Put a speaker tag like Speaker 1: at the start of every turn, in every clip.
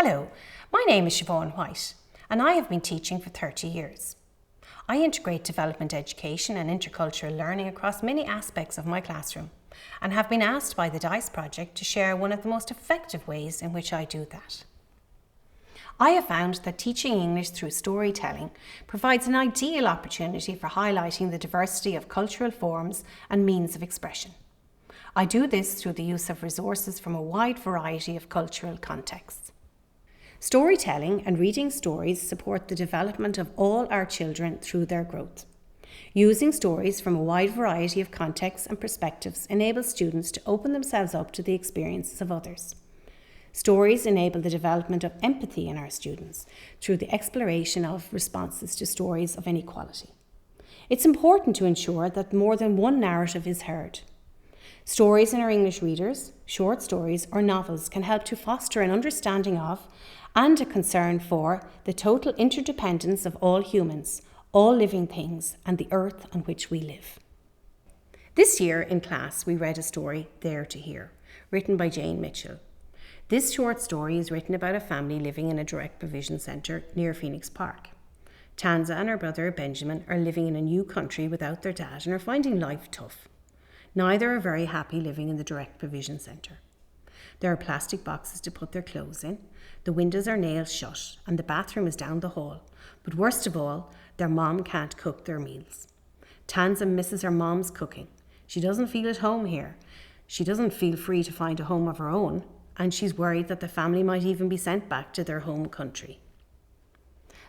Speaker 1: Hello, my name is Siobhan White and I have been teaching for 30 years. I integrate development education and intercultural learning across many aspects of my classroom and have been asked by the DICE project to share one of the most effective ways in which I do that. I have found that teaching English through storytelling provides an ideal opportunity for highlighting the diversity of cultural forms and means of expression. I do this through the use of resources from a wide variety of cultural contexts. Storytelling and reading stories support the development of all our children through their growth. Using stories from a wide variety of contexts and perspectives enables students to open themselves up to the experiences of others. Stories enable the development of empathy in our students through the exploration of responses to stories of inequality. It's important to ensure that more than one narrative is heard. Stories in our English readers, short stories or novels can help to foster an understanding of and a concern for the total interdependence of all humans, all living things, and the earth on which we live. This year in class we read a story, There.htm, written by Jane Mitchell. This short story is written about a family living in a direct provision centre near Phoenix Park. Tanza and her brother Benjamin are living in a new country without their dad and are finding life tough. Neither are very happy living in the direct provision centre. There are plastic boxes to put their clothes in, the windows are nailed shut and the bathroom is down the hall. But worst of all, their mom can't cook their meals. Tanza misses her mom's cooking. She doesn't feel at home here. She doesn't feel free to find a home of her own, and she's worried that the family might even be sent back to their home country.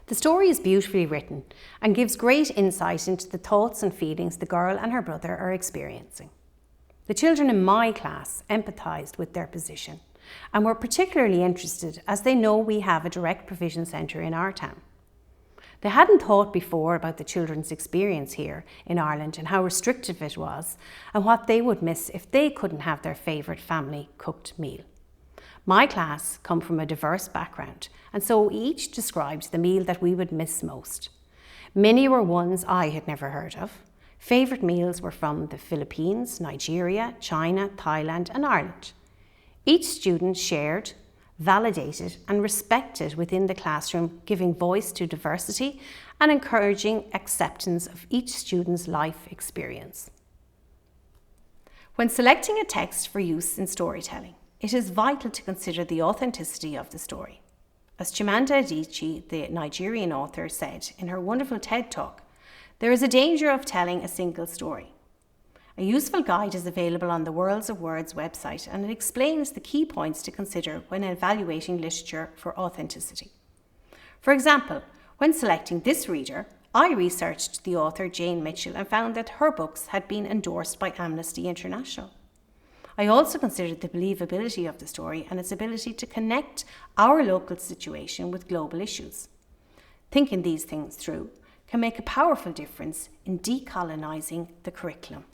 Speaker 1: The story is beautifully written and gives great insight into the thoughts and feelings the girl and her brother are experiencing. The children in my class empathised with their position and were particularly interested as they know we have a direct provision centre in our town. They hadn't thought before about the children's experience here in Ireland and how restrictive it was and what they would miss if they couldn't have their favourite family cooked meal. My class come from a diverse background and so each described the meal that we would miss most. Many were ones I had never heard of. Favourite meals were from the Philippines, Nigeria, China, Thailand and Ireland. Each student shared, validated and respected within the classroom, giving voice to diversity and encouraging acceptance of each student's life experience. When selecting a text for use in storytelling, it is vital to consider the authenticity of the story. As Chimamanda Adichie, the Nigerian author, said in her wonderful TED Talk, there is a danger of telling a single story. A useful guide is available on the Worlds of Words website and it explains the key points to consider when evaluating literature for authenticity. For example, when selecting this reader, I researched the author Jane Mitchell and found that her books had been endorsed by Amnesty International. I also considered the believability of the story and its ability to connect our local situation with global issues. Thinking these things through can make a powerful difference in decolonising the curriculum.